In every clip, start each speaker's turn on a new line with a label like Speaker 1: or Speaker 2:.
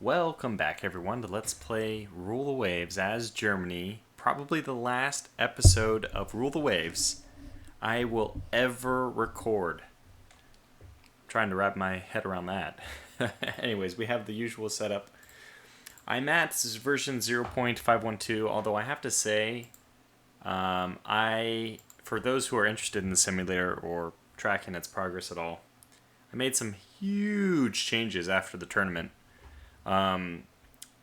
Speaker 1: Welcome back, everyone, to Let's Play Rule the Waves as Germany. Probably the last episode of Rule the Waves I will ever record. I'm trying to wrap my head around that. Anyways, we have the usual setup. I'm at version 0.512, although I have to say, for those who are interested in the simulator or tracking its progress at all, I made some huge changes after the tournament.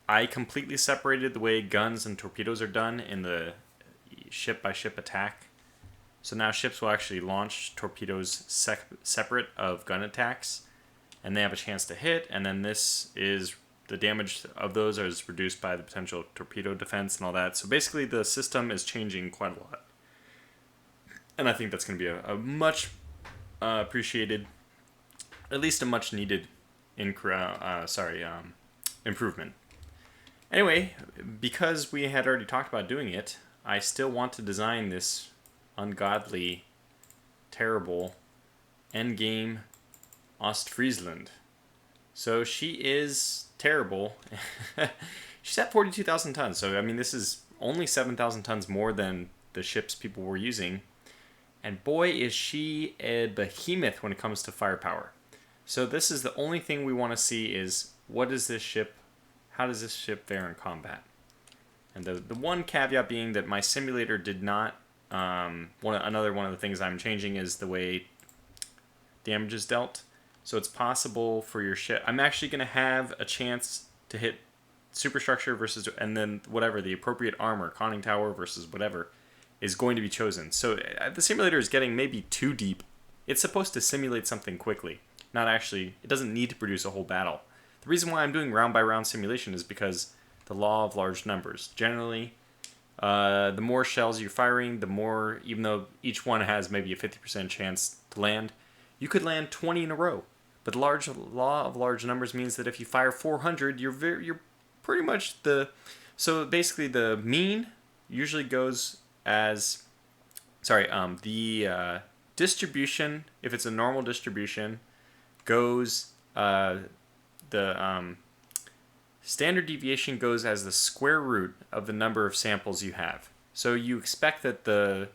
Speaker 1: I completely separated the way guns and torpedoes are done in the ship-by-ship attack. So now ships will actually launch torpedoes separate of gun attacks, and they have a chance to hit, and then the damage of those is reduced by the potential torpedo defense and all that. So basically the system is changing quite a lot. And I think that's going to be a much appreciated, at least a much needed improvement. Anyway, because we had already talked about doing it, I still want to design this ungodly, terrible endgame Ostfriesland. So she is terrible. She's at 42,000 tons, so I mean this is only 7,000 tons more than the ships people were using. And boy is she a behemoth when it comes to firepower. So this is the only thing we want to see is how does this ship fare in combat? And the one caveat being that my simulator did not, another one of the things I'm changing is the way damage is dealt. So it's possible for your ship, I'm actually going to have a chance to hit superstructure versus, and then whatever, the appropriate armor, conning tower versus whatever, is going to be chosen. So the simulator is getting maybe too deep. It's supposed to simulate something quickly. Not actually, it doesn't need to produce a whole battle. The reason why I'm doing round-by-round simulation is because the law of large numbers. Generally, the more shells you're firing, the more, even though each one has maybe a 50% chance to land, you could land 20 in a row. But the law of large numbers means that if you fire 400, you're pretty much so basically the mean usually goes as, the distribution, if it's a normal distribution, goes, the standard deviation goes as the square root of the number of samples you have. So you expect that the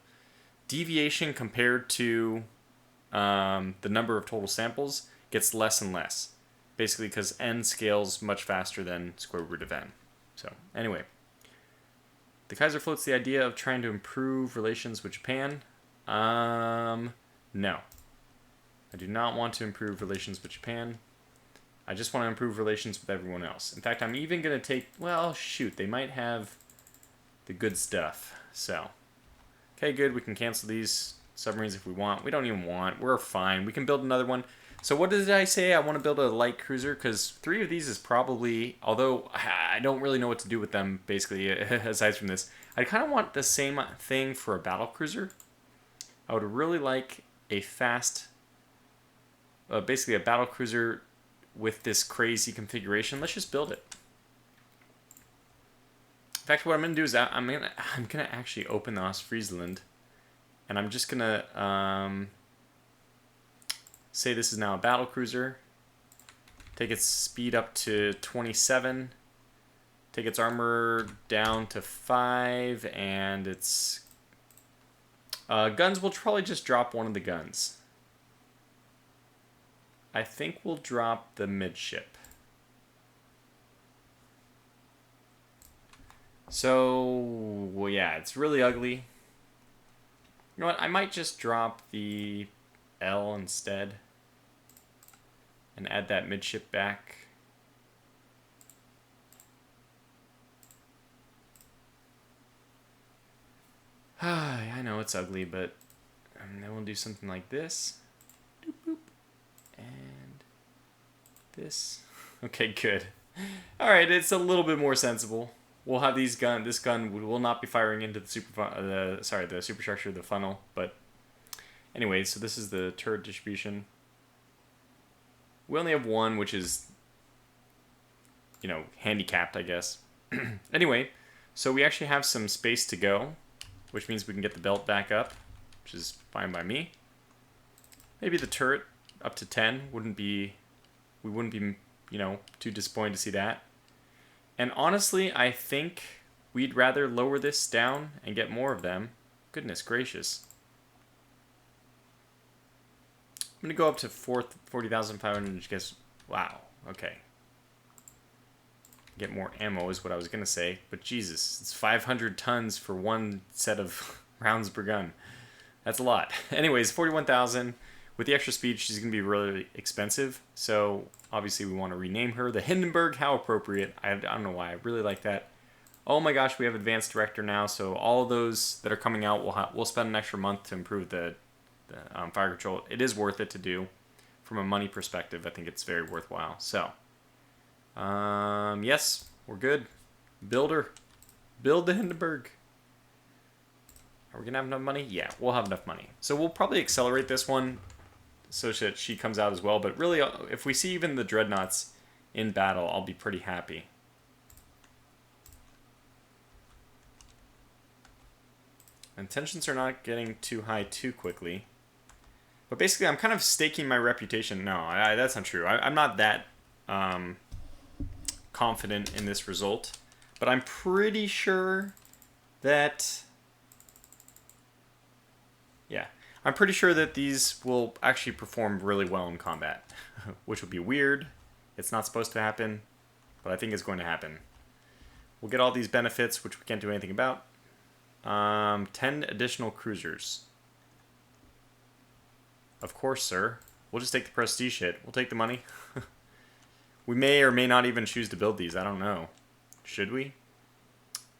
Speaker 1: deviation compared to the number of total samples gets less and less. Basically because n scales much faster than square root of n. So anyway, the Kaiser floats the idea of trying to improve relations with Japan. No. I do not want to improve relations with Japan. I just want to improve relations with everyone else. In fact, I'm even going to they might have the good stuff. So, okay, good. We can cancel these submarines if we want. We don't even want. We're fine. We can build another one. So what did I say? I want to build a light cruiser because 3 of these is probably, although I don't really know what to do with them, basically, aside from this. I kind of want the same thing for a battle cruiser. I would really like a fast, basically a battle cruiser with this crazy configuration. Let's just build it. In fact, what I'm going to do is I'm gonna actually open the Ostfriesland, and I'm just going to say this is now a battle cruiser. Take its speed up to 27. Take its armor down to 5, and its guns will probably just drop one of the guns. I think we'll drop the midship. So, well, yeah, it's really ugly. You know what? I might just drop the L instead and add that midship back. I know it's ugly, but then we'll do something like this. Doop, boop. And this. Okay, good. Alright, it's a little bit more sensible. We'll have this gun will not be firing into the superstructure, the funnel, but anyway, so this is the turret distribution. We only have one, which is, handicapped, I guess. Anyway, so we actually have some space to go, which means we can get the belt back up, which is fine by me. Maybe the turret up to 10 we wouldn't be, too disappointed to see that. And honestly, I think we'd rather lower this down and get more of them. Goodness gracious. I'm going to go up to 40,500 guess. Wow. Okay. Get more ammo is what I was going to say. But Jesus, it's 500 tons for one set of rounds per gun. That's a lot. Anyways, 41,000. With the extra speed, she's going to be really expensive. So, obviously, we want to rename her the Hindenburg. How appropriate. I don't know why. I really like that. Oh my gosh, we have Advanced Director now. So, all of those that are coming out, we'll spend an extra month to improve the fire control. It is worth it to do. From a money perspective, I think it's very worthwhile. So, yes, we're good. Build her. Build the Hindenburg. Are we going to have enough money? Yeah, we'll have enough money. So we'll probably accelerate this one so that she comes out as well. But really, if we see even the dreadnoughts in battle, I'll be pretty happy. And tensions are not getting too high too quickly. But basically, I'm kind of staking my reputation. No, that's not true. I'm not that confident in this result. But I'm pretty sure that... Yeah, I'm pretty sure that these will actually perform really well in combat. Which would be weird. It's not supposed to happen. But I think it's going to happen. We'll get all these benefits, which we can't do anything about. 10 additional cruisers. Of course, sir. We'll just take the prestige hit. We'll take the money. We may or may not even choose to build these. I don't know. Should we?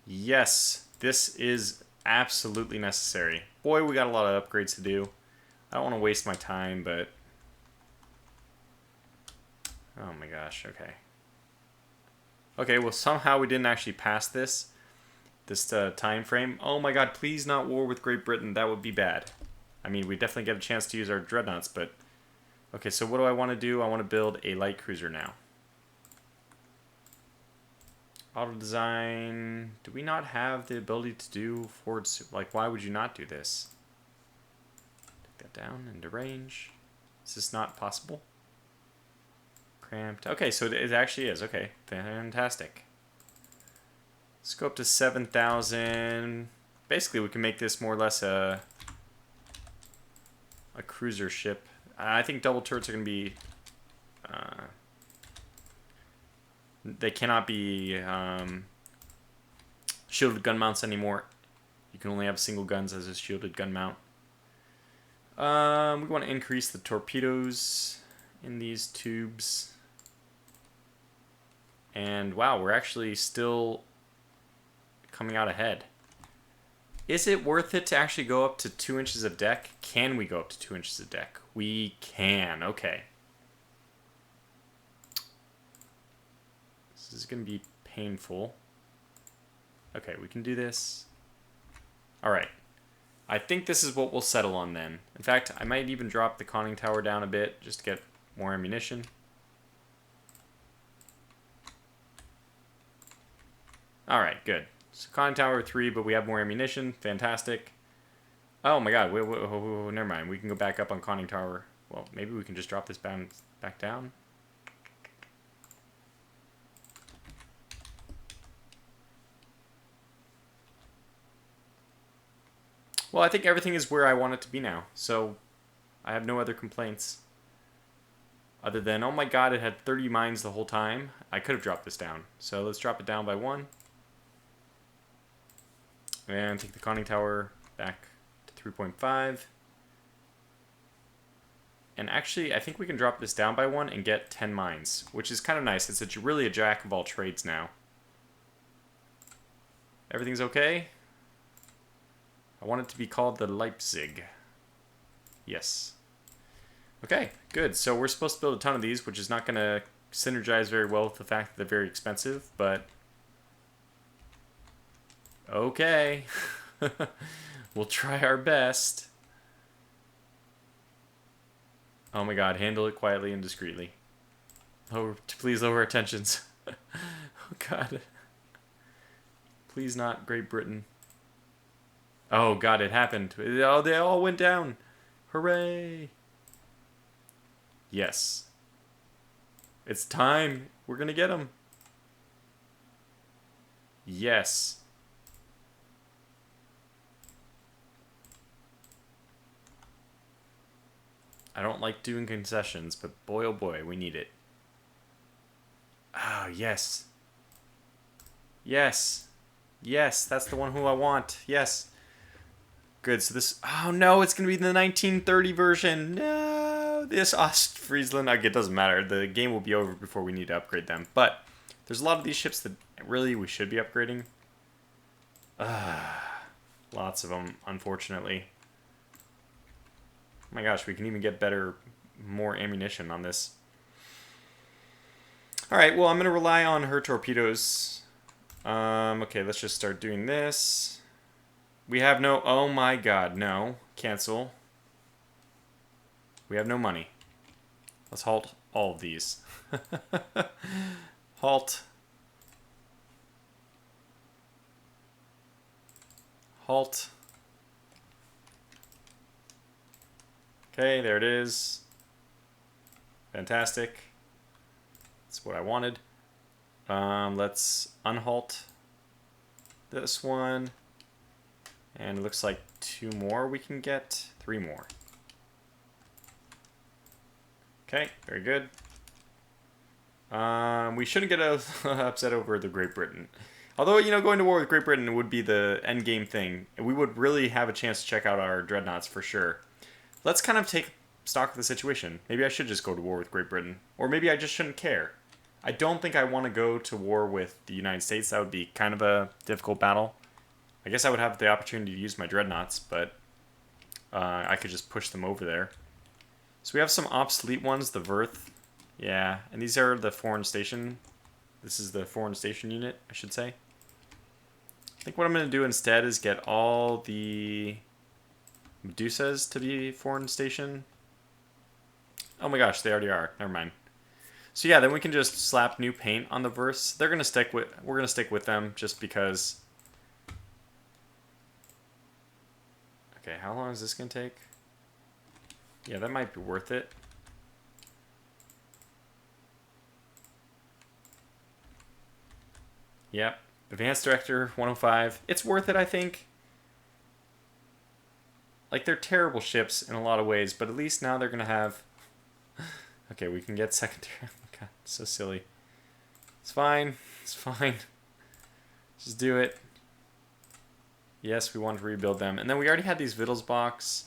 Speaker 1: Yes. This is absolutely necessary. Boy, we got a lot of upgrades to do. I don't want to waste my time, but... Oh my gosh, okay. Okay, well somehow we didn't actually pass this time frame. Oh my god, please not war with Great Britain. That would be bad. I mean, we definitely get a chance to use our dreadnoughts, but... Okay, so what do I want to do? I want to build a light cruiser now. Auto design... Do we not have the ability to do forward... Like, why would you not do this? Take that down into range. Is this not possible? Cramped. Okay, so it actually is. Okay, fantastic. Let's go up to 7,000. Basically, we can make this more or less a cruiser ship. I think double turrets are going to be... they cannot be shielded gun mounts anymore. You can only have single guns as a shielded gun mount. We want to increase the torpedoes in these tubes. And wow, we're actually still coming out ahead. Is it worth it to actually go up to 2 inches of deck? Can we go up to 2 inches of deck? We can. Okay. This is going to be painful. Okay, we can do this. Alright. I think this is what we'll settle on then. In fact, I might even drop the conning tower down a bit just to get more ammunition. Alright, good. So conning tower 3, but we have more ammunition. Fantastic. Oh my god, wait, never mind. We can go back up on conning tower. Well, maybe we can just drop this back down. Well, I think everything is where I want it to be now. So, I have no other complaints. Other than, oh my god, it had 30 mines the whole time. I could have dropped this down. So, let's drop it down by 1. And take the conning tower back to 3.5. And actually, I think we can drop this down by 1 and get 10 mines, which is kind of nice. It's really a jack of all trades now. Everything's okay? I want it to be called the Leipzig. Yes. Okay, good. So we're supposed to build a ton of these, which is not going to synergize very well with the fact that they're very expensive, but... Okay. We'll try our best. Oh my god, handle it quietly and discreetly. Please lower our tensions. Oh god. Please not Great Britain. Oh god, it happened. Oh, they all went down. Hooray. Yes. It's time. We're gonna get them. Yes. I don't like doing concessions, but boy oh boy, we need it. Oh, yes. Yes. Yes, that's the one who I want. Yes. Good, so this... Oh, no, it's going to be the 1930 version. No, this Ostfriesland... Okay, it doesn't matter. The game will be over before we need to upgrade them. But there's a lot of these ships that really we should be upgrading. Lots of them, unfortunately. Oh my gosh, we can even get better, more ammunition on this. Alright, well, I'm going to rely on her torpedoes. Okay, let's just start doing this. We have no... Oh my god, no. Cancel. We have no money. Let's halt all of these. Halt. Halt. Okay, there it is. Fantastic. That's what I wanted. Let's unhalt this one. And it looks like 2 more we can get. 3 more. Okay, very good. We shouldn't get upset over the Great Britain. Although, you know, going to war with Great Britain would be the end game thing. We would really have a chance to check out our dreadnoughts for sure. Let's kind of take stock of the situation. Maybe I should just go to war with Great Britain. Or maybe I just shouldn't care. I don't think I want to go to war with the United States. That would be kind of a difficult battle. I guess I would have the opportunity to use my dreadnoughts, but I could just push them over there. So we have some obsolete ones, the Verth. Yeah, and these are the foreign station. This is the foreign station unit, I should say. I think what I'm going to do instead is get all the Medusas to be foreign station. Oh my gosh, they already are. Never mind. So yeah, then we can just slap new paint on the Verths. They're gonna stick with. We're gonna stick with them just because. Okay, how long is this gonna take? Yeah, that might be worth it. Yep. Advanced Director 105. It's worth it, I think. Like, they're terrible ships in a lot of ways, but at least now they're going to have... Okay, we can get secondary... Oh my god, so silly. It's fine. It's fine. Just do it. Yes, we want to rebuild them. And then we already had these Wittelsbachs.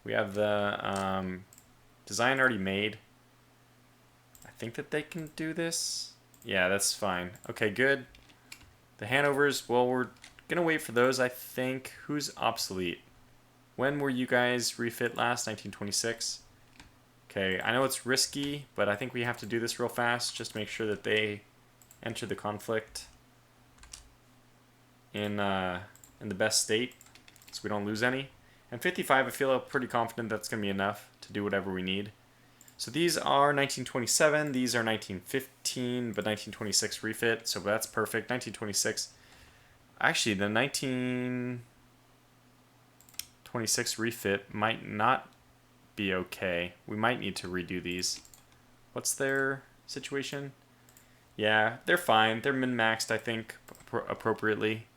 Speaker 1: We have the design already made. I think that they can do this. Yeah, that's fine. Okay, good. The Hanovers, well, we're going to wait for those, I think. Who's obsolete? When were you guys refit last? 1926? Okay, I know it's risky, but I think we have to do this real fast. Just make sure that they enter the conflict in the best state, so we don't lose any. And 55, I feel pretty confident that's going to be enough to do whatever we need. So these are 1927, these are 1915, but 1926 refit, so that's perfect. 1926, actually the 1926 refit might not be okay. We might need to redo these. What's their situation? Yeah, they're fine. They're min-maxed, I think, appropriately.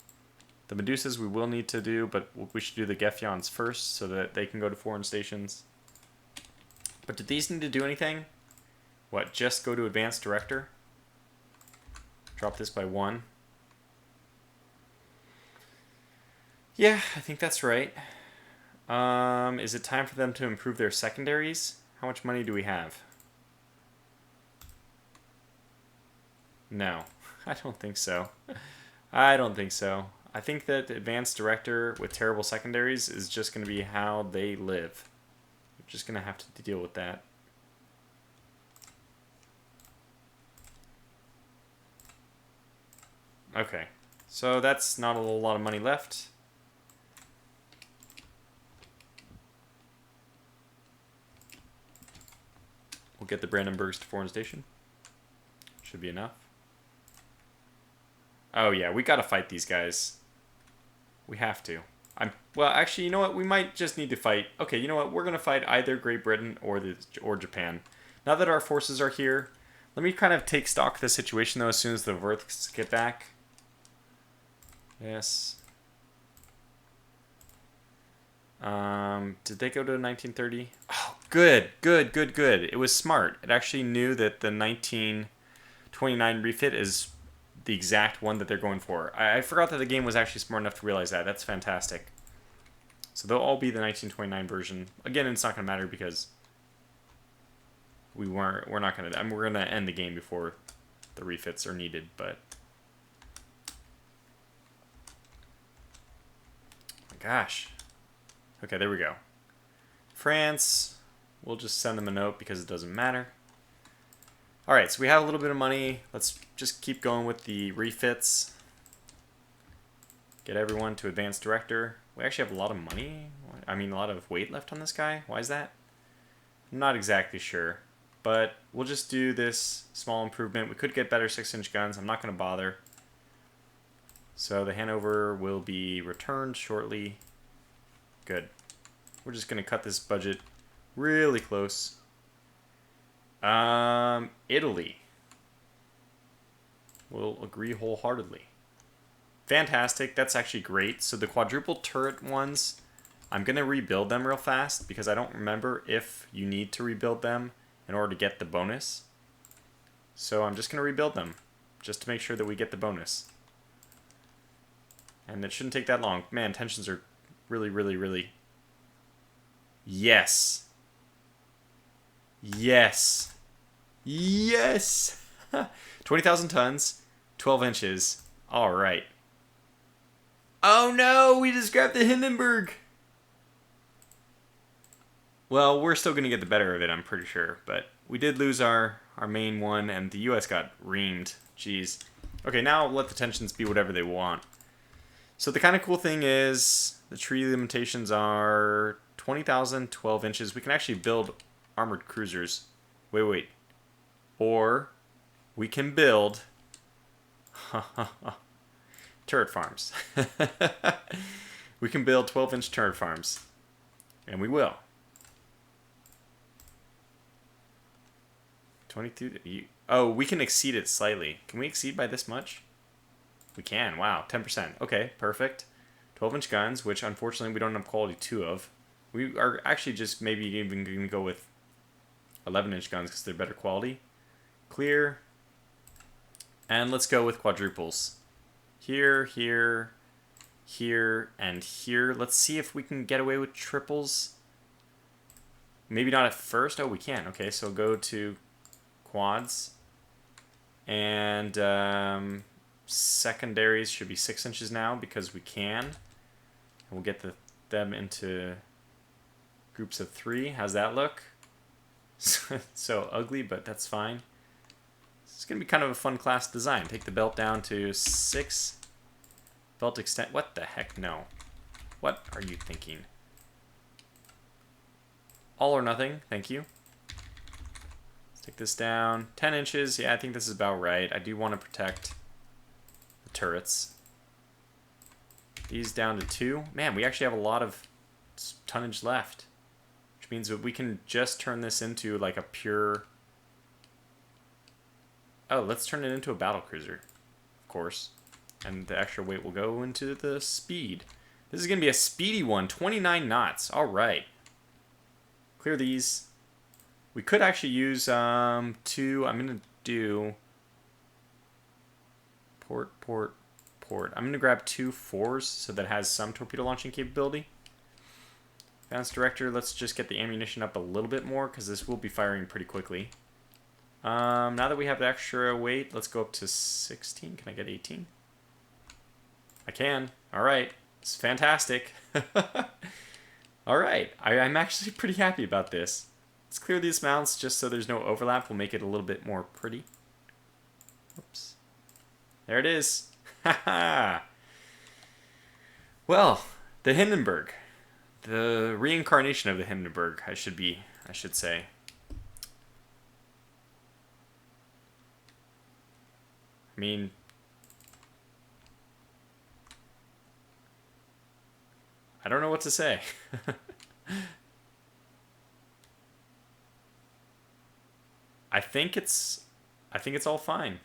Speaker 1: The Medusas we will need to do, but we should do the Gefjons first so that they can go to foreign stations. But do these need to do anything? What, just go to Advanced Director? Drop this by 1. Yeah, I think that's right. Is it time for them to improve their secondaries? How much money do we have? No, I don't think so. I don't think so. I think that Advanced Director with terrible secondaries is just going to be how they live. We're just going to have to deal with that. Okay, so that's not a lot of money left. We'll get the Brandenburgs to foreign station. Should be enough. Oh yeah, we gotta fight these guys. We have to. Well, actually, you know what? We might just need to fight. Okay, you know what? We're gonna fight either Great Britain or Japan. Now that our forces are here, let me kind of take stock of the situation though. As soon as the Verths get back, Yes. Did they go to 1930? Oh, good. It was smart. It actually knew that the 1929 refit is the exact one that they're going for. I forgot that the game was actually smart enough to realize that. That's fantastic. So they'll all be the 1929 version. Again, it's not going to matter because we're not going to, I mean, we're going to end the game before the refits are needed, but my gosh. Okay, there we go. France, we'll just send them a note because it doesn't matter. All right, so we have a little bit of money. Let's just keep going with the refits. Get everyone to advanced director. We actually have a lot of money. I mean, a lot of weight left on this guy. Why is that? I'm not exactly sure, but we'll just do this small improvement. We could get better 6-inch guns. I'm not going to bother. So the Hanover will be returned shortly. Good. We're just going to cut this budget really close. Italy. We'll agree wholeheartedly. Fantastic. That's actually great. So the quadruple turret ones, I'm going to rebuild them real fast because I don't remember if you need to rebuild them in order to get the bonus. So I'm just going to rebuild them just to make sure that we get the bonus. And it shouldn't take that long. Man, tensions are really... Yes. Yes. Yes. 20,000 tons, 12 inches. All right. Oh no, we just grabbed the Hindenburg. Well, we're still going to get the better of it, I'm pretty sure. But we did lose our main one, and the U.S. got reamed. Jeez. Okay, now let the tensions be whatever they want. So the kind of cool thing is the tree limitations are 20,000, 12 inches. We can actually build armored cruisers. Wait. Or we can build turret farms. We can build 12-inch turret farms. And we will. 22. Oh, we can exceed it slightly. Can we exceed by this much? We can. Wow. 10%. Okay, perfect. 12-inch guns, which unfortunately we don't have quality 2 of. We are actually just maybe even going to go with 11-inch guns because they're better quality. Clear. And let's go with quadruples. Here, and here. Let's see if we can get away with triples. Maybe not at first. Oh, we can. Okay, so go to quads. And secondaries should be 6 inches now because we can. And we'll get them into groups of 3. How's that look? So ugly, but that's fine. It's going to be kind of a fun class design. Take the belt down to 6. Belt extent. What the heck? No. What are you thinking? All or nothing. Thank you. Let's take this down. 10 inches. Yeah, I think this is about right. I do want to protect the turrets. These down to 2. Man, we actually have a lot of tonnage left. Which means that we can just turn this into like a pure... Oh, let's turn it into a battlecruiser, of course. And the extra weight will go into the speed. This is going to be a speedy one, 29 knots. All right. Clear these. We could actually use 2. I'm going to do port. I'm going to grab 2 4s so that it has some torpedo launching capability. Advanced director, let's just get the ammunition up a little bit more because this will be firing pretty quickly. Now that we have the extra weight, let's go up to 16. Can I get 18? I can. All right. It's fantastic. All right. I'm actually pretty happy about this. Let's clear these mounts just so there's no overlap. We'll make it a little bit more pretty. Oops. There it is. Well, the Hindenburg. The reincarnation of the Hindenburg, I should say. I mean, I don't know what to say. I think it's all fine.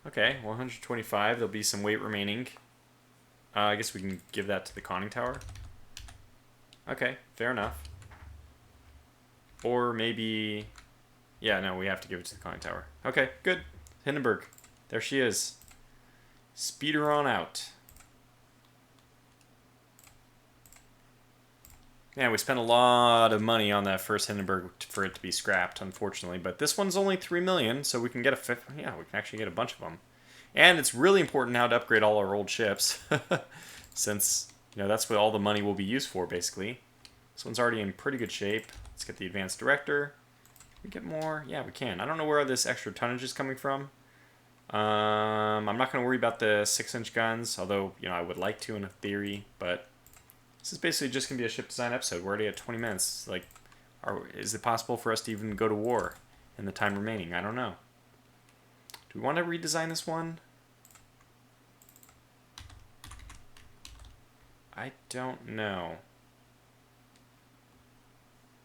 Speaker 1: Okay, 125. There'll be some weight remaining. I guess we can give that to the conning tower. Okay, fair enough. Or maybe... Yeah, no, we have to give it to the conning tower. Okay, good. Hindenburg. There she is. Speed her on out. Man, we spent a lot of money on that first Hindenburg for it to be scrapped, unfortunately. But this one's only 3 million, so we can get a fifth. Yeah, we can actually get a bunch of them. And it's really important now to upgrade all our old ships, since that's what all the money will be used for, basically. This one's already in pretty good shape. Let's get the advanced director. Can we get more? Yeah, we can. I don't know where this extra tonnage is coming from. I'm not going to worry about the 6-inch guns, although I would like to in a theory, but this is basically just going to be a ship design episode. We're already at 20 minutes. Like, is it possible for us to even go to war in the time remaining? I don't know. Do we want to redesign this one? I don't know.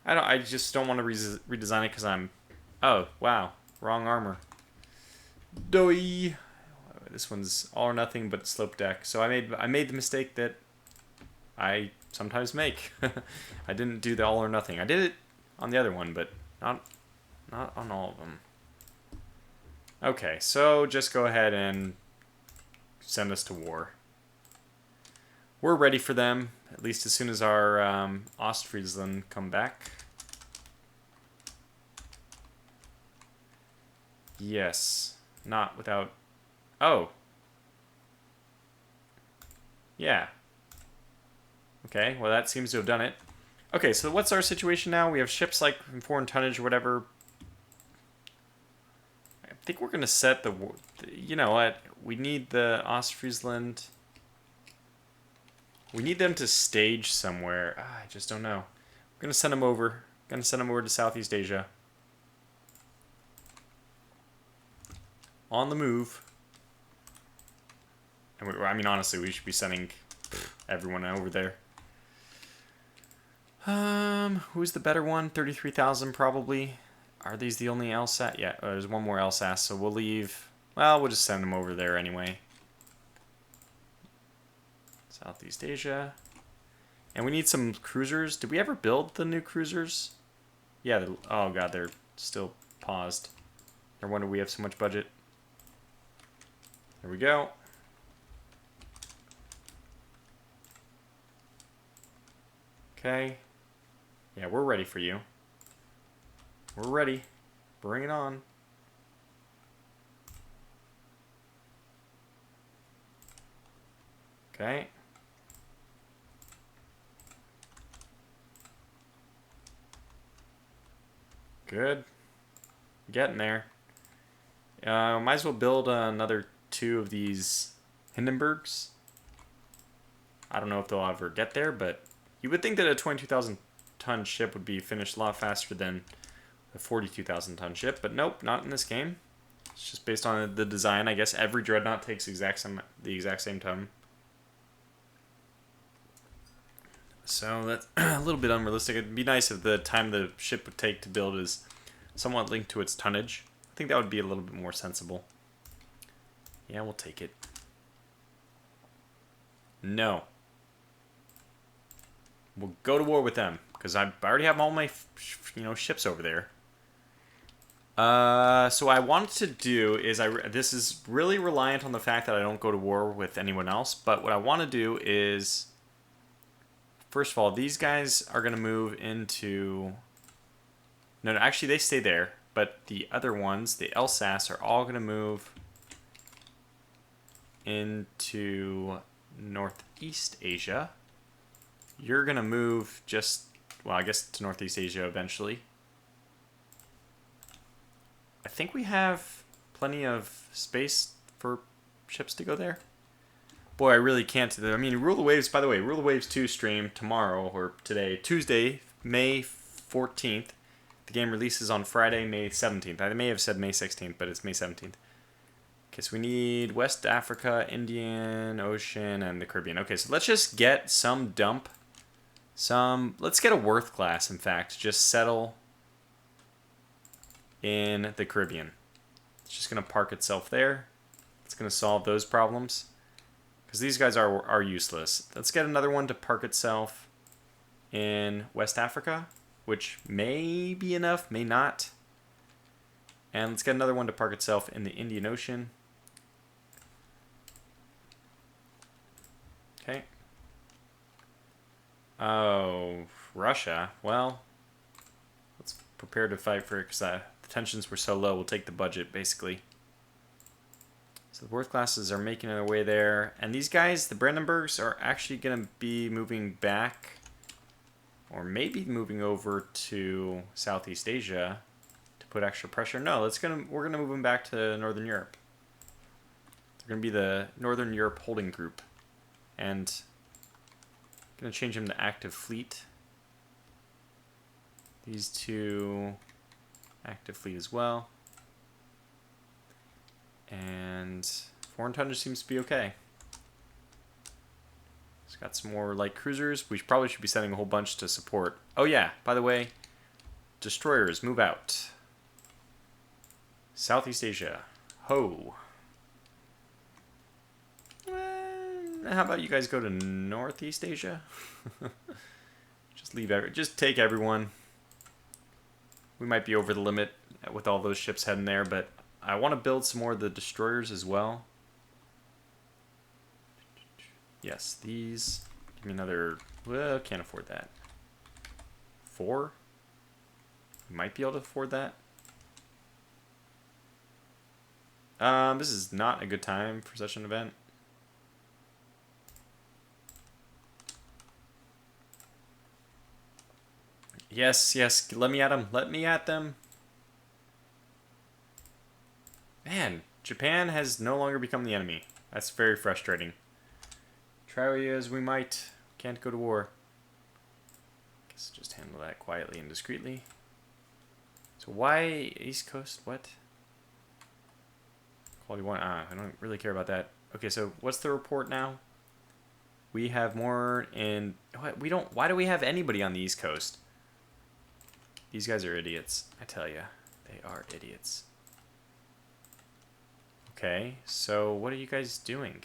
Speaker 1: I just don't want to redesign it because I'm... Oh, wow. Wrong armor. Doy. This one's all or nothing but slope deck. So I made the mistake that I sometimes make. I didn't do the all or nothing. I did it on the other one, but not on all of them. Okay, so just go ahead and send us to war. We're ready for them, at least as soon as our Ostfriesland come back. Yes, not without... Oh. Yeah. Okay, well that seems to have done it. Okay, so what's our situation now? We have ships like foreign tonnage or whatever. I think we're going to set the... You know what? We need the Ostfriesland... We need them to stage somewhere. I just don't know. We're going to send them over. Going to send them over to Southeast Asia. On the move. And I mean, honestly, we should be sending everyone over there. Who's the better one? 33,000 probably. Are these the only LSAS? Yeah, there's one more LSAS, so we'll leave. Well, we'll just send them over there anyway. Southeast Asia. And we need some cruisers. Did we ever build the new cruisers? Yeah, oh god, they're still paused. No wonder we have so much budget. There we go. Okay. Yeah, we're ready for you. We're ready. Bring it on. Okay. Good. Getting there. Might as well build another 2 of these Hindenburgs. I don't know if they'll ever get there, but you would think that a 22,000 ton ship would be finished a lot faster than a 42,000 ton ship, but nope, not in this game. It's just based on the design. I guess every dreadnought takes the exact same time. So that's a little bit unrealistic. It'd be nice if the time the ship would take to build is somewhat linked to its tonnage. I think that would be a little bit more sensible. Yeah, we'll take it. No. We'll go to war with them because I already have all my ships over there. So what I wanted to do is this is really reliant on the fact that I don't go to war with anyone else. But what I want to do is, first of all, these guys are going to move into... No, actually they stay there. But the other ones, the LSAS, are all going to move into Northeast Asia. You're going to move I guess to Northeast Asia eventually. I think we have plenty of space for ships to go there. Boy, I really can't. I mean, Rule the Waves, by the way, Rule the Waves 2 stream tomorrow, or today, Tuesday, May 14th. The game releases on Friday, May 17th. I may have said May 16th, but it's May 17th. Okay, so we need West Africa, Indian Ocean, and the Caribbean. Okay, so let's just get some dump. Let's get a Worth class, in fact. Just settle in the Caribbean. It's just going to park itself there. It's going to solve those problems. Because these guys are useless. Let's get another one to park itself in West Africa, which may be enough, may not. And let's get another one to park itself in the Indian Ocean. Okay. Oh, Russia. Well, let's prepare to fight for it because the tensions were so low. We'll take the budget, basically. So the worth classes are making their way there. And these guys, the Brandenburgs, are actually going to be moving back, or maybe moving over to Southeast Asia to put extra pressure. No, we're gonna move them back to Northern Europe. They're gonna be the Northern Europe holding group, and gonna change them to active fleet. These two active fleet as well. And foreign tonnage seems to be okay. It's got some more light cruisers. We probably should be sending a whole bunch to support. Oh yeah, by the way, destroyers, move out. Southeast Asia. Ho. How about you guys go to Northeast Asia? Just take everyone. We might be over the limit with all those ships heading there, but I want to build some more of the destroyers as well. Yes, these. Give me another. Well, can't afford that. 4? We might be able to afford that. This is not a good time for such an event. Yes, yes, let me at them. Let me at them. Man, Japan has no longer become the enemy. That's very frustrating. Try as we might, can't go to war. Guess just handle that quietly and discreetly. So why East Coast? What? Quality 1. I don't really care about that. Okay, so what's the report now? We have more in... What? We don't... Why do we have anybody on the East Coast? These guys are idiots. I tell ya. They are idiots. Okay, so what are you guys doing?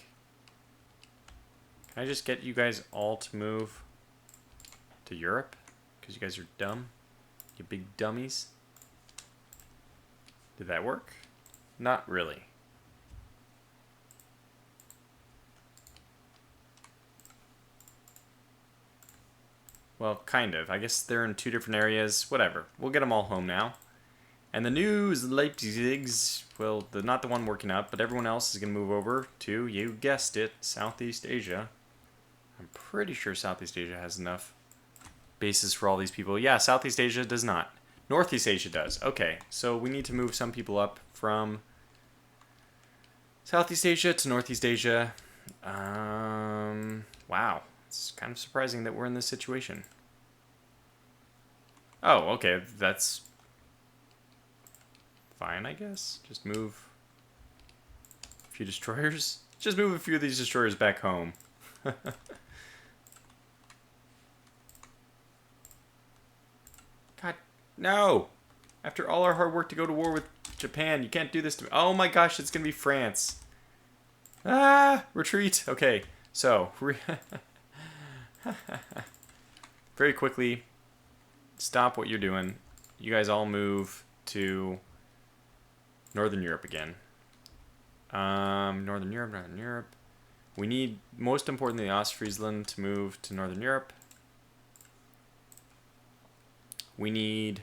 Speaker 1: Can I just get you guys all to move to Europe? Because you guys are dumb. You big dummies. Did that work? Not really. Well, kind of. I guess they're in 2 different areas. Whatever. We'll get them all home now. And the news, Leipzig's, well, not the one working up, but everyone else is going to move over to, you guessed it, Southeast Asia. I'm pretty sure Southeast Asia has enough bases for all these people. Yeah, Southeast Asia does not. Northeast Asia does. Okay, so we need to move some people up from Southeast Asia to Northeast Asia. Wow. It's kind of surprising that we're in this situation. Oh, okay, that's fine, I guess. Just move a few destroyers. Just move a few of these destroyers back home. God, no! After all our hard work to go to war with Japan, you can't do this to me. Oh my gosh, it's gonna be France. Ah! Retreat! Okay, so... very quickly, stop what you're doing. You guys all move to Northern Europe again. Northern Europe. We need, most importantly, Ostfriesland to move to Northern Europe. We need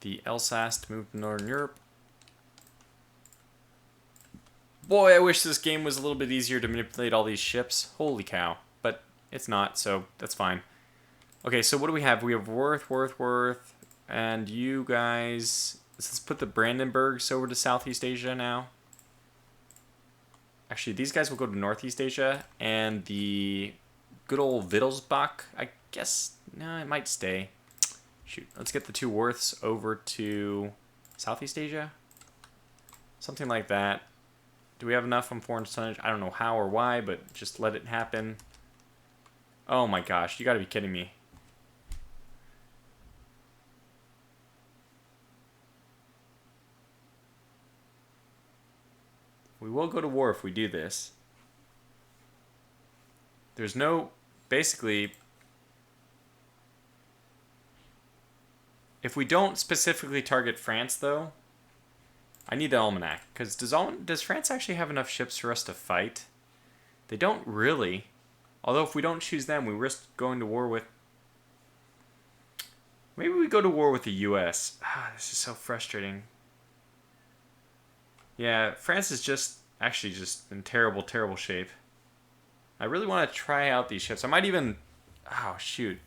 Speaker 1: the Alsace to move to Northern Europe. Boy, I wish this game was a little bit easier to manipulate all these ships. Holy cow. But it's not, so that's fine. Okay, so what do we have? We have Worth, and you guys... Let's put the Brandenburgs over to Southeast Asia now. Actually, these guys will go to Northeast Asia, and the good old Wittelsbach, I guess... No, it might stay. Shoot, let's get the 2 Worths over to Southeast Asia. Something like that. Do we have enough on foreign tonnage? I don't know how or why, but just let it happen. Oh my gosh, you gotta be kidding me. will go to war if we do this. There's no... Basically... If we don't specifically target France, though... I need the almanac. Because does France actually have enough ships for us to fight? They don't really. Although if we don't choose them, we risk going to war with... Maybe we go to war with the US. This is so frustrating. Yeah, France is just in terrible, terrible shape. I really want to try out these ships. I might even... Oh, shoot.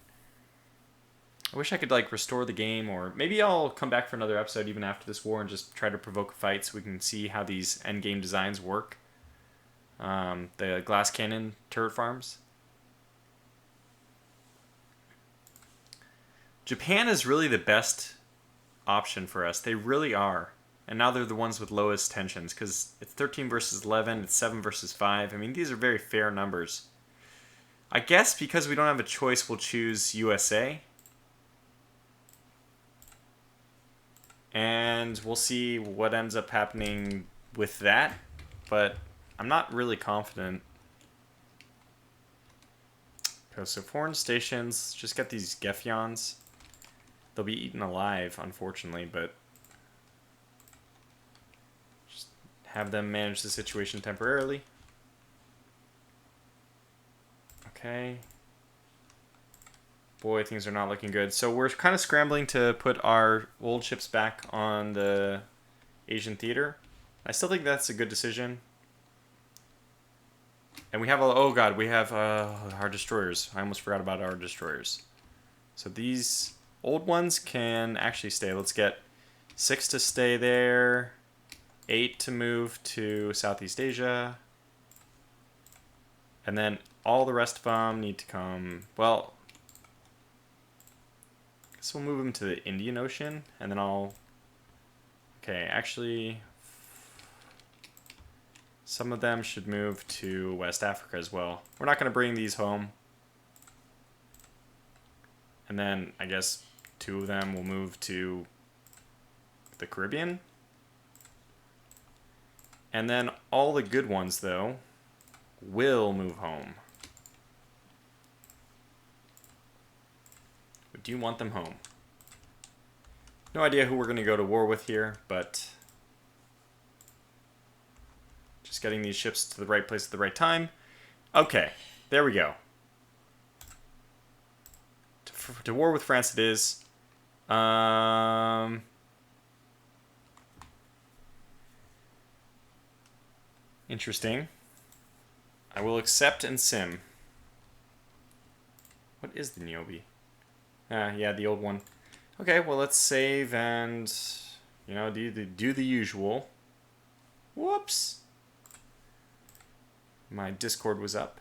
Speaker 1: I wish I could, like, restore the game, or maybe I'll come back for another episode even after this war and just try to provoke a fight so we can see how these endgame designs work. The glass cannon turret farms. Japan is really the best option for us. They really are. And now they're the ones with lowest tensions, because it's 13 versus 11, it's 7 versus 5. I mean, these are very fair numbers. I guess because we don't have a choice, we'll choose USA. And we'll see what ends up happening with that. But I'm not really confident. Okay, so foreign stations, just get these Geffions. They'll be eaten alive, unfortunately, but just have them manage the situation temporarily. Okay. Boy, things are not looking good. So we're kind of scrambling to put our old ships back on the Asian theater. I still think that's a good decision. And we have, oh god, we have our destroyers. I almost forgot about our destroyers. So these old ones can actually stay. Let's get 6 to stay there, 8 to move to Southeast Asia, and then all the rest of them need to come, well, I guess we'll move them to the Indian Ocean, and then okay, actually, some of them should move to West Africa as well. We're not going to bring these home. And then, I guess, 2 of them will move to the Caribbean. And then all the good ones, though, will move home. But do you want them home? No idea who we're going to go to war with here, but just getting these ships to the right place at the right time. Okay, there we go. To war with France it is. Interesting. I will accept and sim. What is the Niobe? Yeah, the old one. Okay, well, let's save and, you know, do the usual. Whoops. My Discord was up.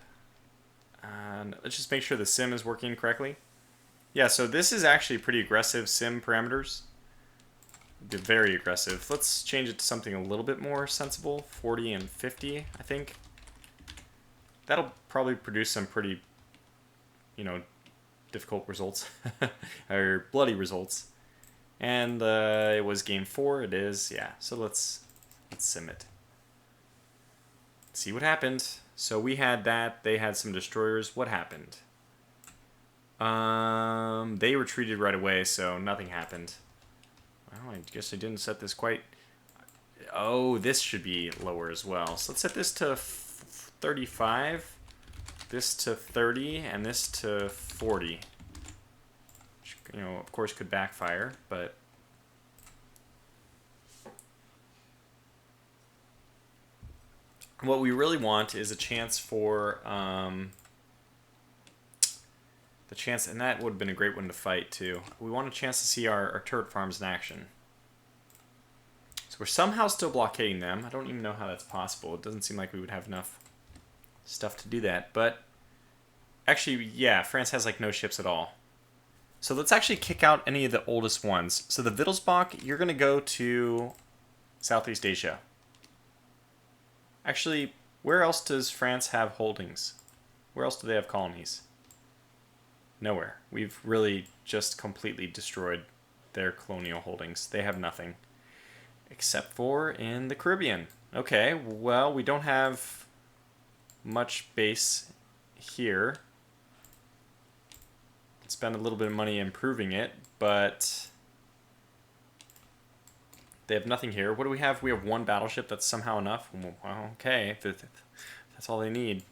Speaker 1: And let's just make sure the sim is working correctly. Yeah, so this is actually pretty aggressive sim parameters. Very aggressive. Let's change it to something a little bit more sensible. 40 and 50, I think. That'll probably produce some pretty, you know, difficult results. Or bloody results. And it was game 4. It is, yeah. So let's sim it. See what happened. So we had that. They had some destroyers. What happened? They retreated right away, so nothing happened. Well, I guess I didn't set this quite... Oh, this should be lower as well. So let's set this to 35, this to 30, and this to 40. Which, you know, of course could backfire, but... What we really want is a chance for... the chance, and that would have been a great one to fight too. We want a chance to see our turret farms in action. So we're somehow still blockading them. I don't even know how that's possible. It doesn't seem like we would have enough stuff to do that. But actually, yeah, France has like no ships at all. So let's actually kick out any of the oldest ones. So the Wittelsbach, you're going to go to Southeast Asia. Actually, where else does France have holdings? Where else do they have colonies? Nowhere. We've really just completely destroyed their colonial holdings. They have nothing. Except for in the Caribbean. Okay, well, we don't have much base here. Spend a little bit of money improving it, but they have nothing here. What do we have? We have one battleship. That's somehow enough. Well, okay, if that's all they need.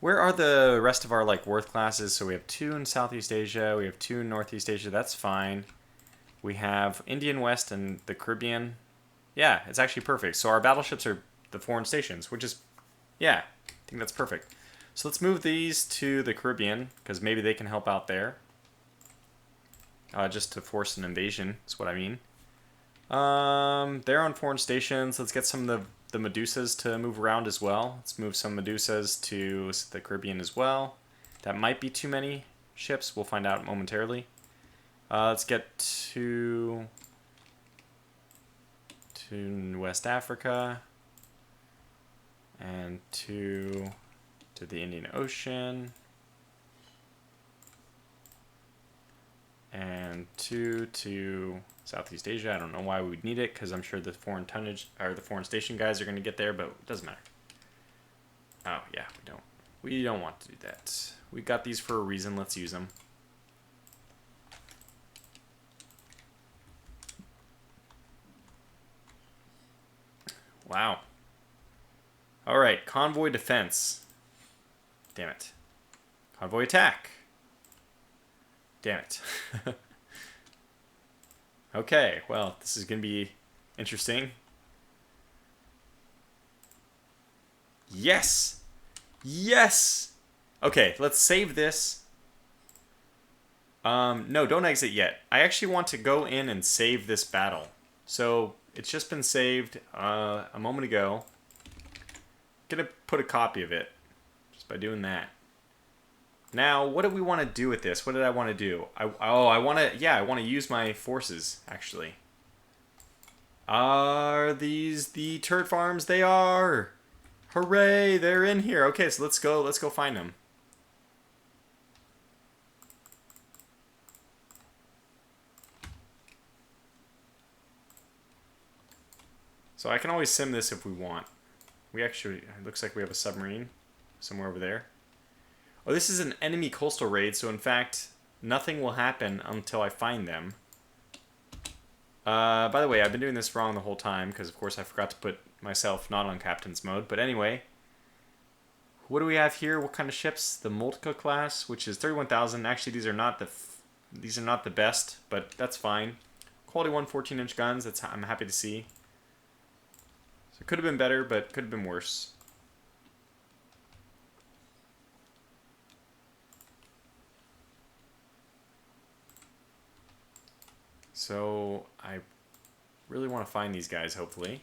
Speaker 1: Where are the rest of our like worth classes? So we have 2 in Southeast Asia. We have 2 in Northeast Asia. That's fine. We have Indian West and the Caribbean. Yeah, it's actually perfect. So our battleships are the foreign stations, which is, yeah, I think that's perfect. So let's move these to the Caribbean, because maybe they can help out there. Just to force an invasion, is what I mean. They're on foreign stations. Let's get some of the Medusas to move around as well. Let's move some Medusas to the Caribbean as well. That might be too many ships. We'll find out momentarily. Let's get to West Africa and to the Indian Ocean and to Southeast Asia. I don't know why we would need it, because I'm sure the foreign tonnage or the foreign station guys are going to get there, but it doesn't matter. Oh yeah, we don't want to do that. We got these for a reason. Let's use them. Wow. All right, convoy defense. Damn it. Convoy attack. Damn it. Okay, well, this is going to be interesting. Yes! Yes! Okay, let's save this. No, don't exit yet. I actually want to go in and save this battle. So, it's just been saved a moment ago. I'm going to put a copy of it just by doing that. Now, what do we want to do with this? What did I want to do? I want to use my forces, actually. Are these the turret farms? They are! Hooray, they're in here. Okay, so let's go find them. So I can always sim this if we want. We actually, it looks like we have a submarine somewhere over there. Oh, this is an enemy coastal raid, so in fact, nothing will happen until I find them. By the way, I've been doing this wrong the whole time, because of course I forgot to put myself not on captain's mode. But anyway, what do we have here? What kind of ships? The Moltke class, which is 31,000. Actually, these are not the best, but that's fine. Quality 1 14-inch guns. That's I'm happy to see. So it could have been better, but could have been worse. So I really want to find these guys, hopefully.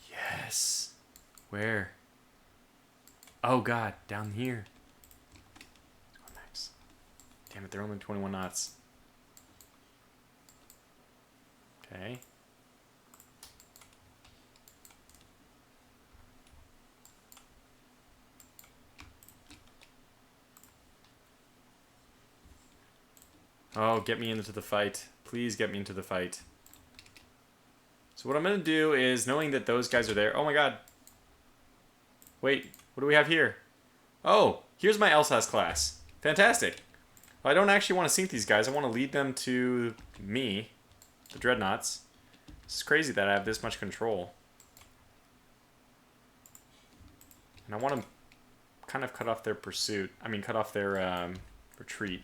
Speaker 1: Yes. Where? Oh god, down here. Max. Damn it, they're only 21 knots. Okay. Oh, get me into the fight. Please get me into the fight. So what I'm going to do is, knowing that those guys are there... Oh my god. Wait, what do we have here? Oh, here's my Alsace class. Fantastic. Well, I don't actually want to sink these guys. I want to lead them to me, the dreadnoughts. It's crazy that I have this much control. And I want to kind of cut off their pursuit. I mean, cut off their retreat.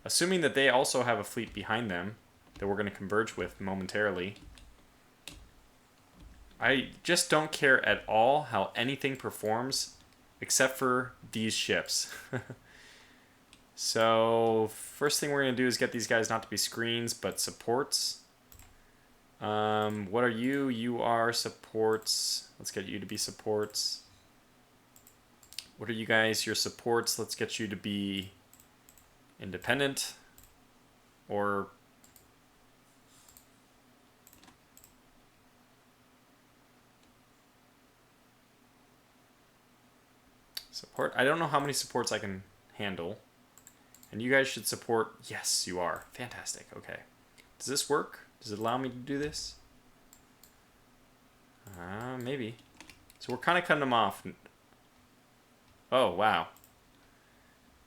Speaker 1: Assuming that they also have a fleet behind them that we're going to converge with momentarily. I just don't care at all how anything performs except for these ships. So, first thing we're going to do is get these guys not to be screens, but supports. What are you? You are supports. Let's get you to be supports. What are you guys? Your supports. Let's get you to be independent, or support. I don't know how many supports I can handle, and you guys should support. Yes, you are fantastic. Okay, Does this work? Does it allow me to do this? Maybe. So we're kind of cutting them off. Oh, wow.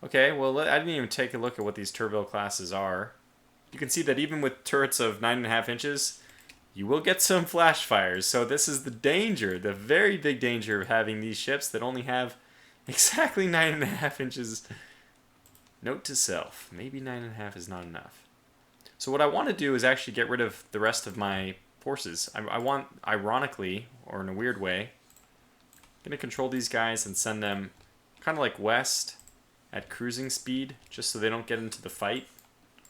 Speaker 1: Okay, well, I didn't even take a look at what these Turville classes are. You can see that even with turrets of 9.5 inches, you will get some flash fires. So this is the danger, the very big danger of having these ships that only have exactly 9.5 inches. Note to self, maybe 9.5 is not enough. So what I want to do is actually get rid of the rest of my forces. I want, ironically, or in a weird way, I'm going to control these guys and send them kind of like west at cruising speed, just so they don't get into the fight.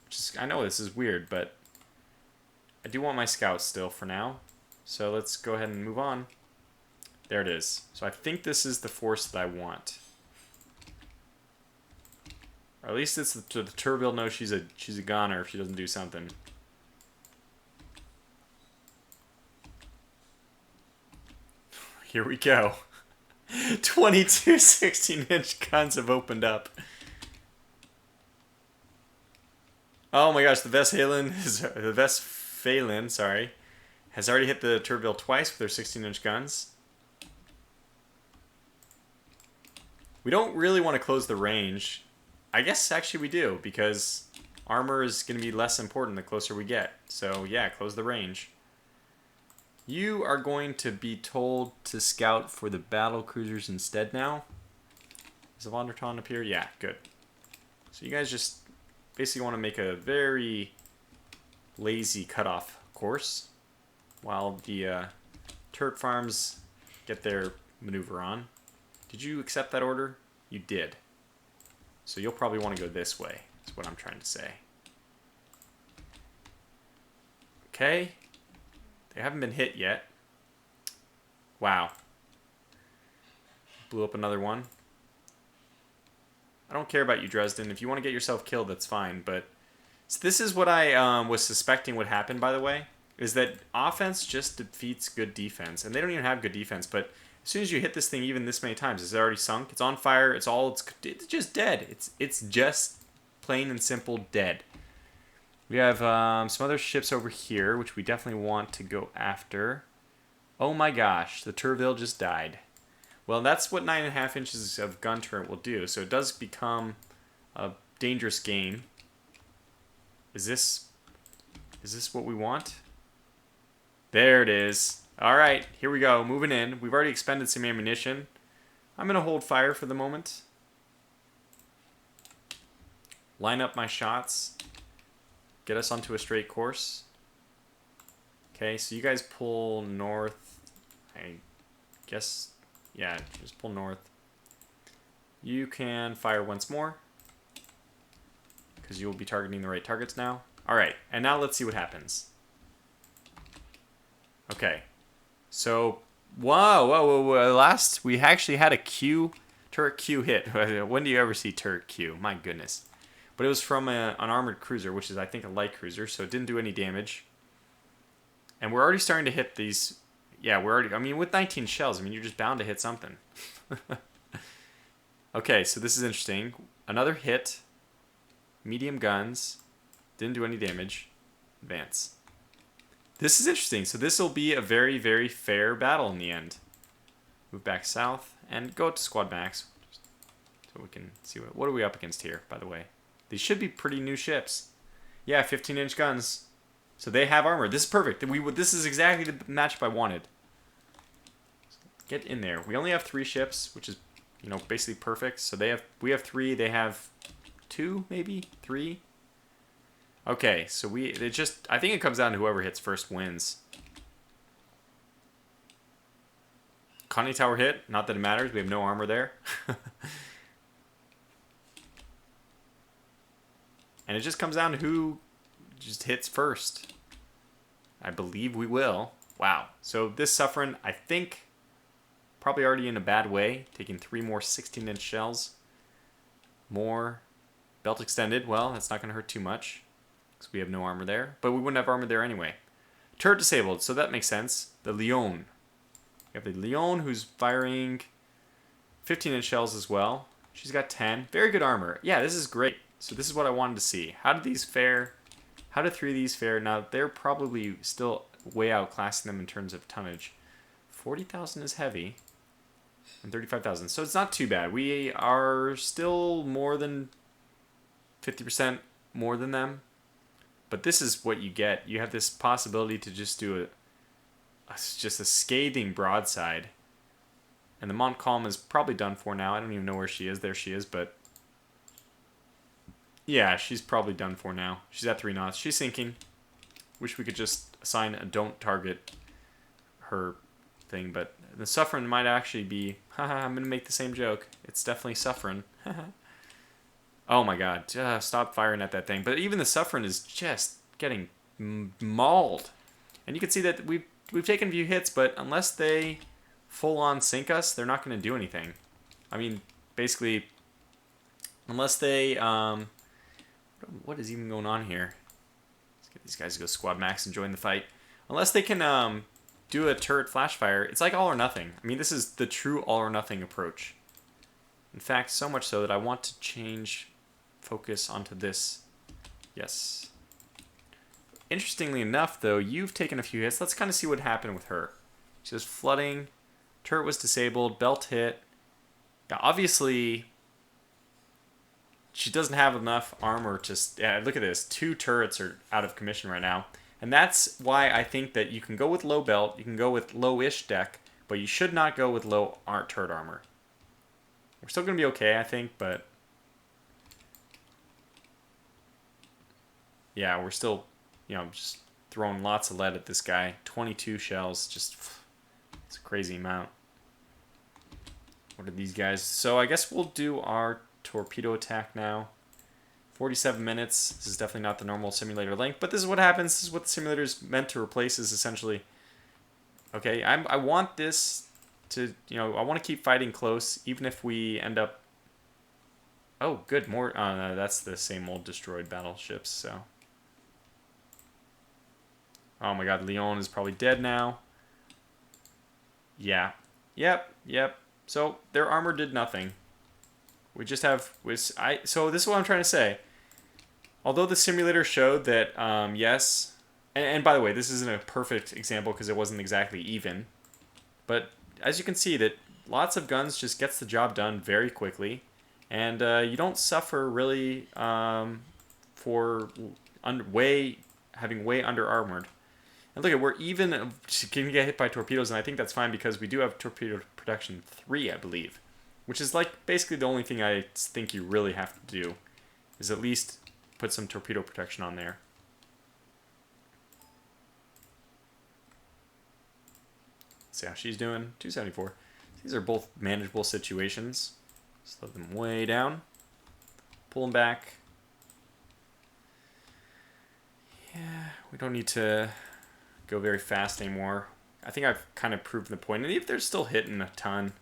Speaker 1: Which is, I know this is weird, but I do want my scouts still for now. So let's go ahead and move on. There it is. So I think this is the force that I want. Or at least it's the Turville knows she's a goner if she doesn't do something. Here we go. 22 16-inch guns have opened up. Oh my gosh, the Westphalen, sorry, has already hit the Turville twice with their 16-inch guns. We don't really want to close the range. I guess actually we do, because armor is going to be less important the closer we get. So yeah, close the range. You are going to be told to scout for the battle cruisers instead now. Does the Vonderton appear? Yeah, good. So you guys just basically want to make a very lazy cutoff course while the turret farms get their maneuver on. Did you accept that order? You did. So you'll probably want to go this way, is what I'm trying to say. Okay. They haven't been hit yet. Wow. Blew up another one. I don't care about you, Dresden. If you want to get yourself killed, that's fine. But so this is what I was suspecting would happen, by the way, is that offense just defeats good defense. And they don't even have good defense, but as soon as you hit this thing even this many times, is it already sunk? It's on fire. It's just dead. It's just plain and simple dead. We have some other ships over here, which we definitely want to go after. Oh my gosh, the Turville just died. Well, that's what 9.5 inches of gun turret will do. So it does become a dangerous game. Is this what we want? There it is. All right, here we go. Moving in. We've already expended some ammunition. I'm going to hold fire for the moment. Line up my shots. Get us onto a straight course. Okay, so you guys pull north. I guess, yeah, just pull north. You can fire once more, because you will be targeting the right targets now. All right, and now let's see what happens. Okay, so, whoa. Last, we actually had a turret Q hit. When do you ever see turret Q? My goodness. But it was from an armored cruiser, which is, I think, a light cruiser, so it didn't do any damage. And we're already starting to hit these. Yeah, I mean, with 19 shells, I mean, you're just bound to hit something. Okay, so this is interesting. Another hit. Medium guns. Didn't do any damage. Advance. This is interesting. So this will be a very, very fair battle in the end. Move back south and go to squad max. So we can see what are we up against here, by the way. These should be pretty new ships. Yeah, 15-inch guns. So they have armor. This is perfect. This is exactly the matchup I wanted. Get in there. We only have 3 ships, which is, you know, basically perfect. So we have 3. They have 2, maybe 3. Okay, so I think it comes down to whoever hits first wins. Conning Tower hit. Not that it matters. We have no armor there. And it just comes down to who just hits first. I believe we will. Wow. So this Suffren, I think, probably already in a bad way. Taking 3 more 16-inch shells. More belt extended. Well, that's not going to hurt too much, because we have no armor there. But we wouldn't have armor there anyway. Turret disabled, so that makes sense. The Lyon. We have the Lyon, who's firing 15-inch shells as well. She's got 10. Very good armor. Yeah, this is great. So this is what I wanted to see. How did these fare How do 3 of these fare? Now, they're probably still way outclassing them in terms of tonnage. 40,000 is heavy. And 35,000. So it's not too bad. We are still more than 50% more than them. But this is what you get. You have this possibility to just do just a scathing broadside. And the Montcalm is probably done for now. I don't even know where she is. There she is, but yeah, she's probably done for now. She's at 3 knots. She's sinking. Wish we could just assign a don't target her thing, but the Suffering might actually be, haha, I'm going to make the same joke. It's definitely Suffering. Oh my god, stop firing at that thing. But even the Suffering is just getting mauled. And you can see that we've taken a few hits, but unless they full-on sink us, they're not going to do anything. I mean, basically, unless they, what is even going on here? Let's get these guys to go squad max and join the fight. Unless they can do a turret flash fire, it's like all or nothing. I mean, this is the true all or nothing approach. In fact, so much so that I want to change focus onto this. Yes. Interestingly enough, though, you've taken a few hits. Let's kind of see what happened with her. She was flooding. Turret was disabled. Belt hit. Now, obviously, she doesn't have enough armor to... Yeah, look at this. 2 turrets are out of commission right now. And that's why I think that you can go with low belt, you can go with low-ish deck, but you should not go with low turret armor. We're still going to be okay, I think, but... Yeah, we're still, just throwing lots of lead at this guy. 22 shells, just... It's a crazy amount. What are these guys? So I guess we'll do our torpedo attack now. 47 minutes. This is definitely not the normal simulator length, but this is what happens. This is what the simulator is meant to replace, is essentially... Okay, I want this to, I want to keep fighting close, even if we end up... Oh, good, more... no, that's the same old destroyed battleships, so... Oh my god, Lyon is probably dead now. Yeah. Yep. So, their armor did nothing. We just have... So, this is what I'm trying to say. Although the simulator showed that, yes... And by the way, this isn't a perfect example because it wasn't exactly even. But as you can see, that lots of guns just gets the job done very quickly. And you don't suffer really for having way under armored. And look at, we're even can get hit by torpedoes, and I think that's fine because we do have torpedo protection 3, I believe. Which is like basically the only thing I think you really have to do, is at least put some torpedo protection on there. Let's see how she's doing. 274. These are both manageable situations. Slow them way down. Pull them back. Yeah, we don't need to go very fast anymore. I think I've kind of proven the point. And if they're still hitting a ton.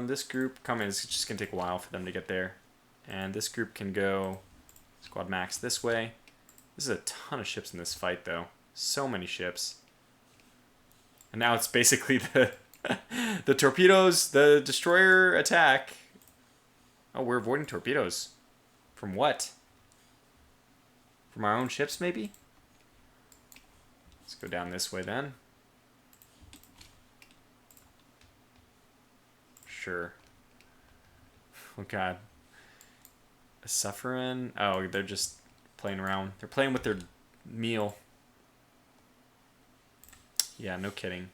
Speaker 1: This group, it's just going to take a while for them to get there. And this group can go squad max this way. This is a ton of ships in this fight, though. So many ships. And now it's basically the torpedoes, the destroyer attack. Oh, we're avoiding torpedoes. From what? From our own ships, maybe? Let's go down this way then. Sure. Oh god. Suffering. Oh, they're just playing around. They're playing with their meal. Yeah, no kidding.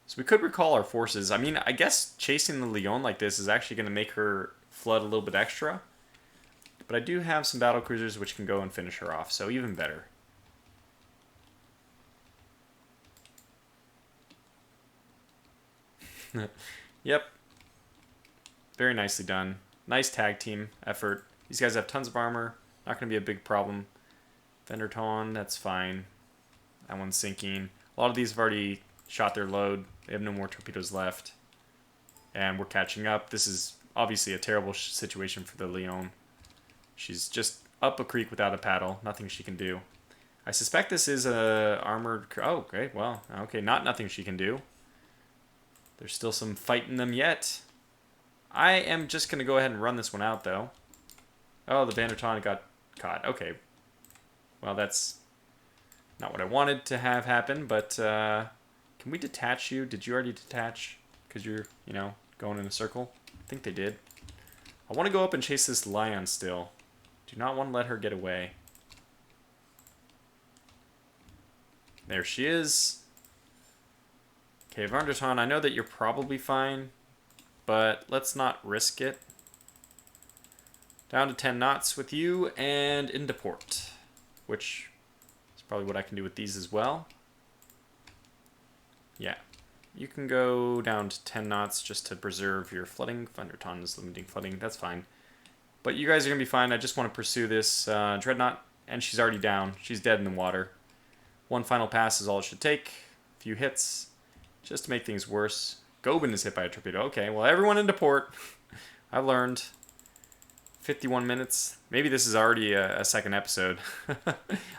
Speaker 1: So we could recall our forces. I mean, I guess chasing the Lyon like this is actually going to make her flood a little bit extra. But I do have some battle cruisers which can go and finish her off, so even better. Yep. Very nicely done. Nice tag team effort. These guys have tons of armor. Not going to be a big problem. Venderton, that's fine. That one's sinking. A lot of these have already shot their load. They have no more torpedoes left. And we're catching up. This is obviously a terrible situation for the Lyon. She's just up a creek without a paddle. Nothing she can do. I suspect this is a armored... Oh, okay, well, okay, nothing she can do. There's still some fight in them yet. I am just going to go ahead and run this one out, though. Oh, the Vanderton got caught. Okay. Well, that's not what I wanted to have happen, but can we detach you? Did you already detach? Because you're, you know, going in a circle? I think they did. I want to go up and chase this lion still. Do not want to let her get away. There she is. Okay, Vanderton, I know that you're probably fine, but let's not risk it. Down to 10 knots with you and into port, which is probably what I can do with these as well. Yeah, you can go down to 10 knots just to preserve your flooding. Vanderton is limiting flooding, that's fine. But you guys are going to be fine. I just want to pursue this Dreadnought, and she's already down. She's dead in the water. One final pass is all it should take. A few hits, just to make things worse. Gobin is hit by a torpedo. Okay, well, everyone into port. I've learned. 51 minutes. Maybe this is already a second episode. I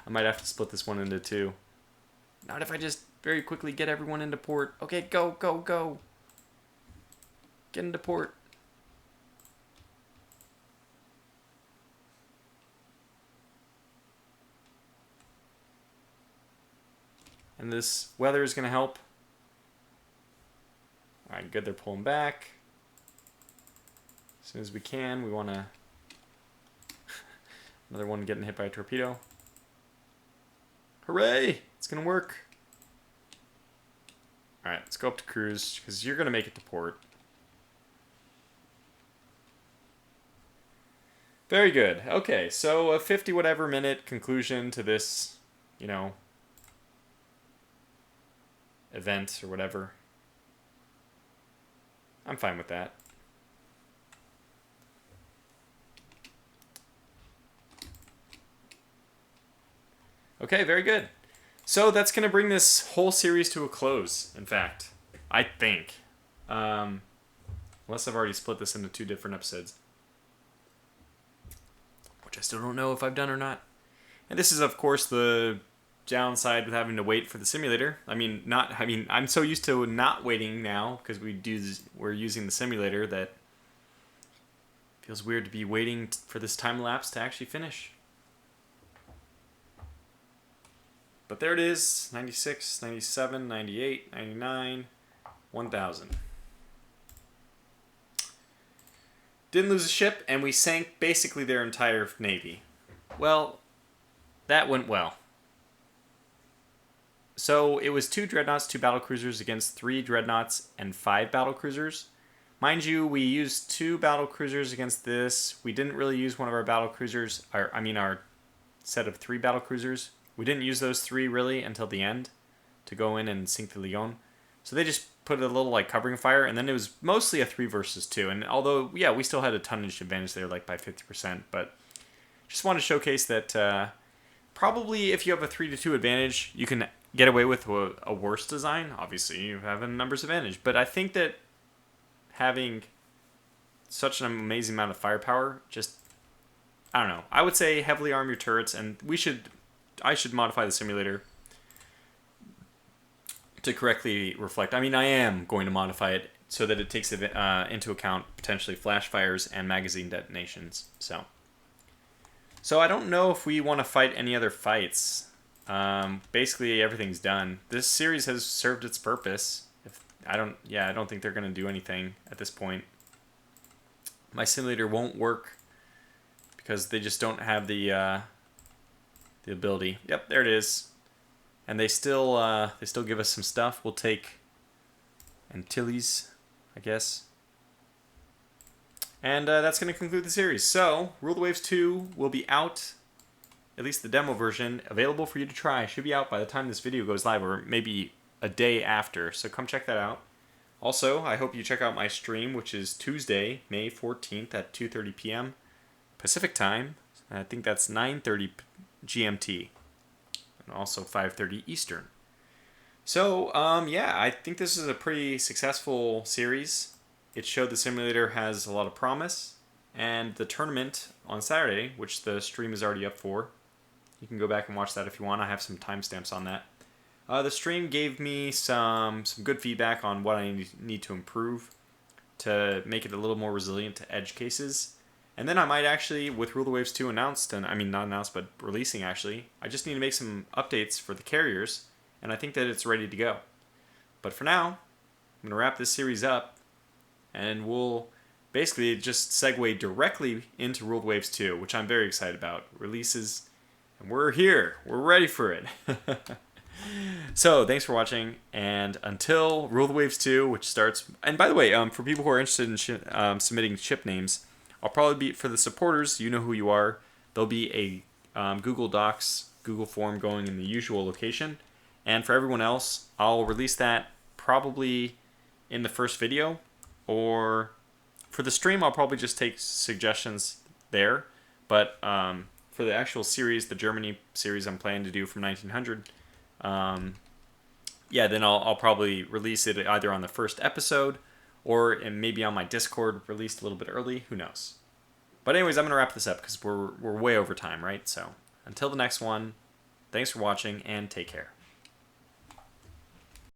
Speaker 1: might have to split this one into two. Not if I just very quickly get everyone into port. Okay, go, go, go. Get into port. And this weather is going to help. Alright, good, they're pulling back. As soon as we can, we want to... Another one getting hit by a torpedo. Hooray! It's going to work. Alright, let's go up to cruise, because you're going to make it to port. Very good. Okay, so a 50 whatever minute conclusion to this, you know, event or whatever. I'm fine with that. Okay, very good. So that's going to bring this whole series to a close, in fact. I think. Unless I've already split this into 2 different episodes. Which I still don't know if I've done or not. And this is, of course, the downside with having to wait for the simulator. I'm so used to not waiting now, because we're using the simulator, that it feels weird to be waiting for this time lapse to actually finish. But there it is, 96, 97, 98, 99, 1000. Didn't lose a ship, and we sank basically their entire navy. Well, that went well. So it was 2 dreadnoughts, 2 battlecruisers against 3 dreadnoughts and 5 battlecruisers. Mind you, we used 2 battlecruisers against this. We didn't really use one of our battlecruisers, our set of 3 battlecruisers. We didn't use those 3 really until the end to go in and sink the Leon. So they just put a little like covering fire, and then it was mostly a 3 versus 2. And although, yeah, we still had a tonnage advantage there, like by 50%, but just want to showcase that probably if you have a 3-2 advantage, you can get away with a worse design. Obviously, you have a numbers advantage, but I think that having such an amazing amount of firepower, I don't know. I would say heavily arm your turrets, and I should modify the simulator to correctly reflect. I am going to modify it so that it takes into account potentially flash fires and magazine detonations. So I don't know if we want to fight any other fights. Basically, everything's done. This series has served its purpose. I don't think they're going to do anything at this point. My simulator won't work because they just don't have the ability. Yep, there it is. And they still give us some stuff. We'll take Antilles, I guess. And that's going to conclude the series. So, Rule the Waves 2 will be out, at least the demo version, available for you to try. Should be out by the time this video goes live, or maybe a day after. So come check that out. Also, I hope you check out my stream, which is Tuesday, May 14th at 2:30 p.m. Pacific time. I think that's 9:30 GMT. And also 5:30 Eastern. So, yeah, I think this is a pretty successful series. It showed the simulator has a lot of promise. And the tournament on Saturday, which the stream is already up for, you can go back and watch that if you want. I have some timestamps on that. The stream gave me some good feedback on what I need to improve to make it a little more resilient to edge cases. And then I might actually, with Rule the Waves 2 announced, and I mean not announced, but releasing actually, I just need to make some updates for the carriers, and I think that it's ready to go. But for now, I'm going to wrap this series up, and we'll basically just segue directly into Rule the Waves 2, which I'm very excited about. Releases, and we're here. We're ready for it. So, thanks for watching, and until Rule the Waves 2, which starts... And by the way, for people who are interested in submitting ship names, I'll probably be, for the supporters, you know who you are, there'll be a Google Docs, Google form going in the usual location. And for everyone else, I'll release that probably in the first video, or for the stream, I'll probably just take suggestions there. But for the actual series, the Germany series I'm planning to do from 1900, yeah, then I'll probably release it either on the first episode or maybe on my Discord released a little bit early. Who knows? But anyways, I'm going to wrap this up because we're way over time, right? So until the next one, thanks for watching and take care.